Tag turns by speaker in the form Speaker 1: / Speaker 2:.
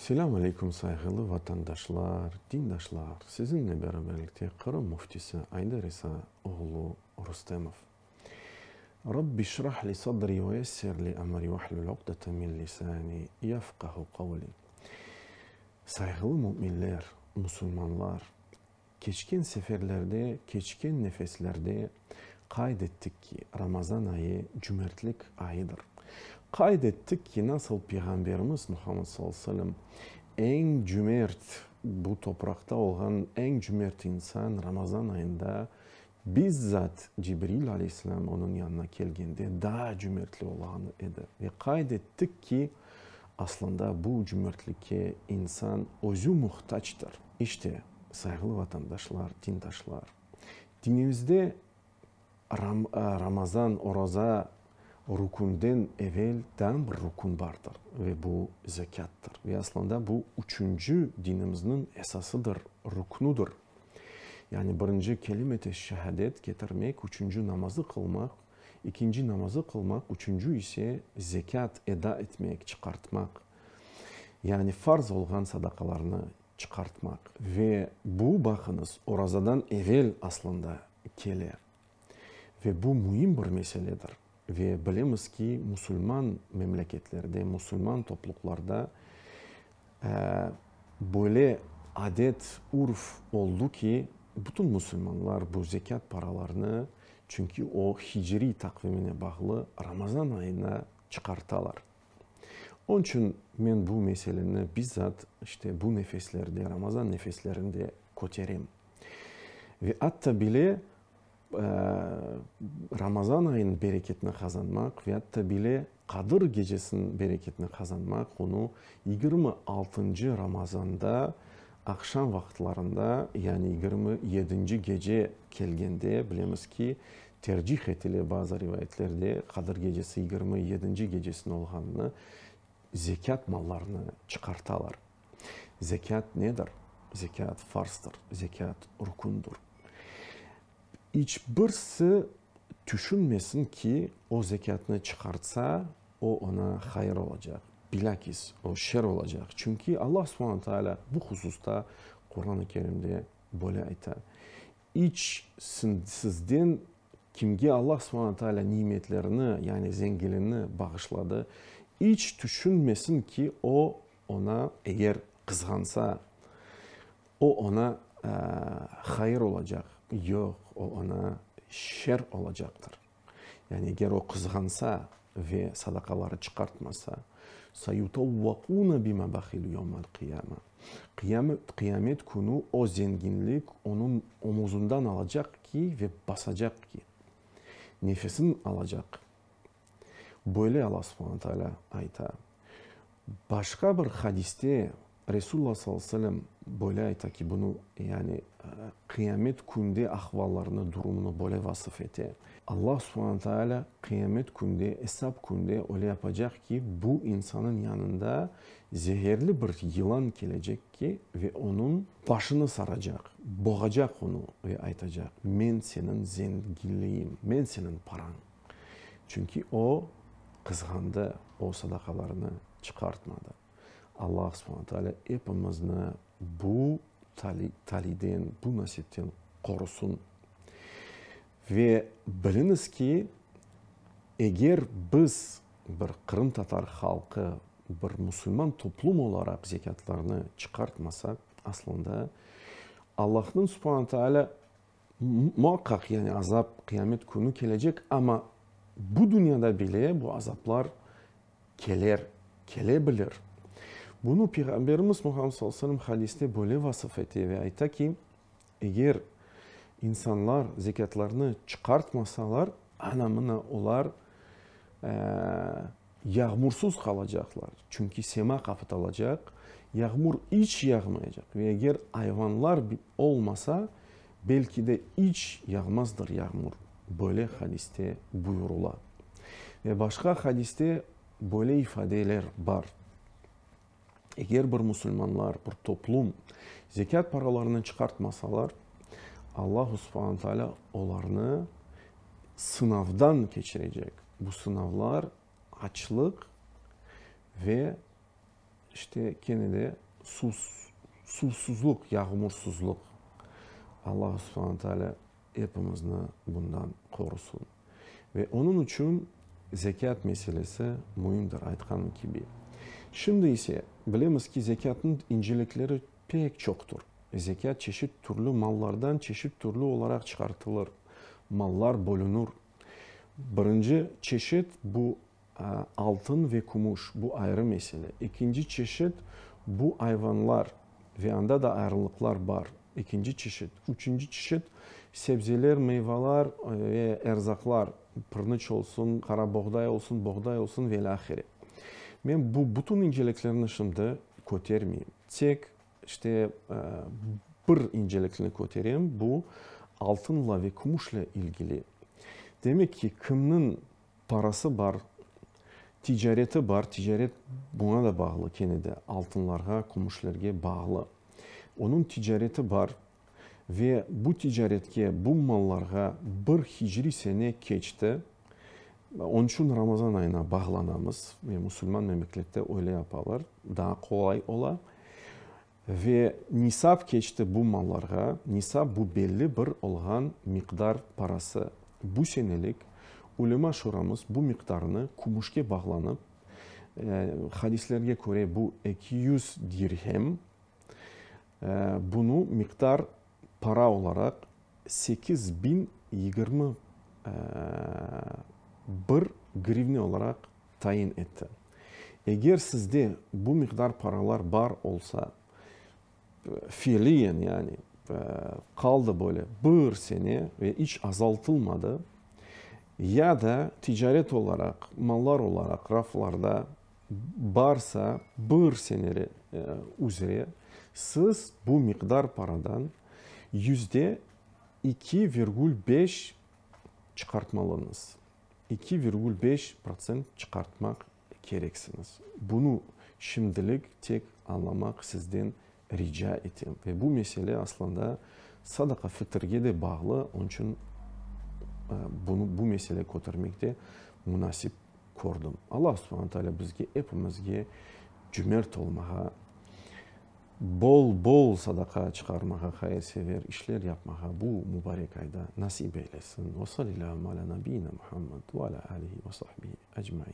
Speaker 1: Selamünaleyküm saygılı vatandaşlar, dindaşlar. Sizinle beraberlikte Kırım Muftisi Aydar İsa oğlu Rustemov. Rabbi şrah li sadri ve yessir li emri ve hlul uqdeten min lisani yefkahu kavli. Saygılı müminler, Müslümanlar, geçken seferlerde, geçken nefeslerde kaydettik ki Ramazan ayı cömertlik ayıdır. Kaydettik ki nasıl Peygamberimiz Muhammed sallallahu aleyhi ve sellem en cömert, bu toprakta olan en cömert insan Ramazan ayında bizzat Cibril aleyhisselam onun yanına geldiğinde daha cömertli olan idi. Ve kaydettik ki aslında bu cömertliğe insan özü muhtaçtır. İşte saygılı vatandaşlar, dindaşlar, dinimizde Ramazan, oraza rukundan evvel tam bir rukun vardır ve bu zekattır. Ve aslında bu üçüncü dinimizin esasıdır, ruknudur. Yani birinci kelime-i şehadet getirmek, üçüncü namazı kılmak, ikinci namazı kılmak, üçüncü ise zekat eda etmek, çıkartmak. Yani farz olan sadakalarını çıkartmak. Ve bu bakınız orazadan evvel aslında gelir. Ve bu mühim bir meseledir. Ve bilemiz ki Müslüman memleketlerde, Müslüman topluluklarda böyle adet, urf oldu ki bütün Müslümanlar bu zekat paralarını çünkü o hicri takvimine bağlı Ramazan ayına çıkartalar. Onun için ben bu meseleni bizzat işte bu nefeslerde, Ramazan nefeslerinde koterim. Ve hatta bile Ramazan ayının bereketini kazanmak ve hatta bile Kadir gecesinin bereketini kazanmak onu 26. Ramazan'da akşam vaktlarında yani 27. gece geldiğinde bilemiz ki tercih edilir bazı rivayetlerde Kadir gecesi 27. gecesinin olganını zekat mallarını çıkartalar. Zekat nedir? Zekat farzdır. Zekat rukundur. Hiçbirisi düşünmesin ki o zekatını çıkartsa o ona hayır olacak. Bilakis o şer olacak. Çünkü Allah subhanahu bu hususta Kur'an-ı Kerim'de böyle aytar. Hiç sizden kimge Allah subhanahu nimetlerini yani zenginliğini bağışladı. Hiç düşünmesin ki o ona eğer kızgansa o ona hayır olacak. Yok, o ona şer olacaktır. Yani eğer o kızgansa ve sadakaları çıkartmasa sayutavvakuna bima bakhilu yevmel kıyame. Kıyamet günü o zenginlik onun omuzundan alacak ki ve basacak ki. Nefesini alacak. Böyle Allah subhanahu wa ta'ala ayta. Başka bir hadiste Resulullah sallallahu aleyhi ve sellem böyle ayta ki bunu yani kıyamet günde ahvallarını, durumunu böyle vasıf etti. Allah subhanahu wa ta'ala kıyamet günde, hesap günde öyle yapacak ki bu insanın yanında zehirli bir yılan gelecek ki ve onun başını saracak, boğacak onu ve aytacak. Ben senin zenginliğim, ben senin paran. Çünkü o kızgandı, o sadakalarını çıkartmadı. Allah subhanahu teala hepimizni bu taliden, bu nasipten korusun. Ve biliniz ki eğer biz bir Kırım Tatar halkı, bir Müslüman toplum olarak zekatlarını çıkartmasak aslında Allah'ın subhanahu teala muhakkak yani azap kıyamet günü gelecek ama bu dünyada bile bu azaplar gelebilir. Bunu Peygamberimiz Muhammed sallallahu aleyhi ve sellem hadiste böyle vasıf etti ve ayta ki eğer insanlar zekatlarını çıkartmasalar anamına onlar yağmursuz kalacaklar. Çünkü sema kapatılacak, yağmur hiç yağmayacak ve eğer hayvanlar olmasa belki de hiç yağmazdır yağmur. Böyle hadiste buyurular. Ve başka hadiste böyle ifadeler var. Eğer bir Müslümanlar, bir toplum zekat paralarını çıkartmasalar Allah subhanahu teala onlarını sınavdan geçirecek. Bu sınavlar açlık ve işte gene de susuzluk, yağmursuzluk. Allah subhanahu teala hepimizni bundan korusun. Ve onun için zekat meselesi mühimdir aytkan gibi. Şimdi ise bilemiz ki zekatın incelikleri pek çoktur. Zekat çeşit türlü mallardan çeşit türlü olarak çıkartılır. Mallar bölünür. Birinci çeşit bu altın ve kumuş, bu ayrı mesele. İkinci çeşit bu hayvanlar ve anda da ayrılıklar var. İkinci çeşit. Üçüncü çeşit sebzeler, meyveler ve erzaklar. Pırnıç olsun, kara buğday olsun ve lahiri. Ben bu bütün inceliklerini şimdi kotermeyeyim. Tek işte bir inceliklerini kotereyim. Bu altınla ve kumuşla ilgili. Demek ki kimnin parası var, ticareti var. Ticaret buna da bağlı. Gene de altınlarga, kumuşlarga bağlı. Onun ticareti var ve bu ticaretke, bu mallarga bir hicri sene geçti. Onun için Ramazan ayına bağlanamız ve Müslüman memlekette öyle yaparlar. Daha kolay ola. Ve nisap geçti bu mallarga. Nisap bu belli bir olğan miqdar parası. Bu senelik ulema şuramız bu miktarını kumuşke bağlanıp hadislerge göre bu 200 dirhem bunu miktar para olarak 8021 grivne olarak tayin etti. Eğer sizde bu miktar paralar var olsa fiiliyen yani kaldı böyle bir sene ve hiç azaltılmadı ya da ticaret olarak, mallar olarak raflarda varsa bir sene üzere siz bu miktar paradan %2,5 çıkartmalısınız. 2,5% çıkartmak gereksiniz. Bunu şimdilik tek anlamak sizden rica ettim. Ve bu mesele aslında sadaka fitrge de bağlı. Onun için bu mesele kotarmekte münasip gördüm. Allah subhanahu teala bizge hepimizge cömert olmağa, bol sadaka çıkarmağa, hayırsever işler yapmağa bu mübarek ayda nasip eylesin. Ve sallallahu ala nebiyyina Muhammed ve ala alihi ve sahbihi ecmaîn.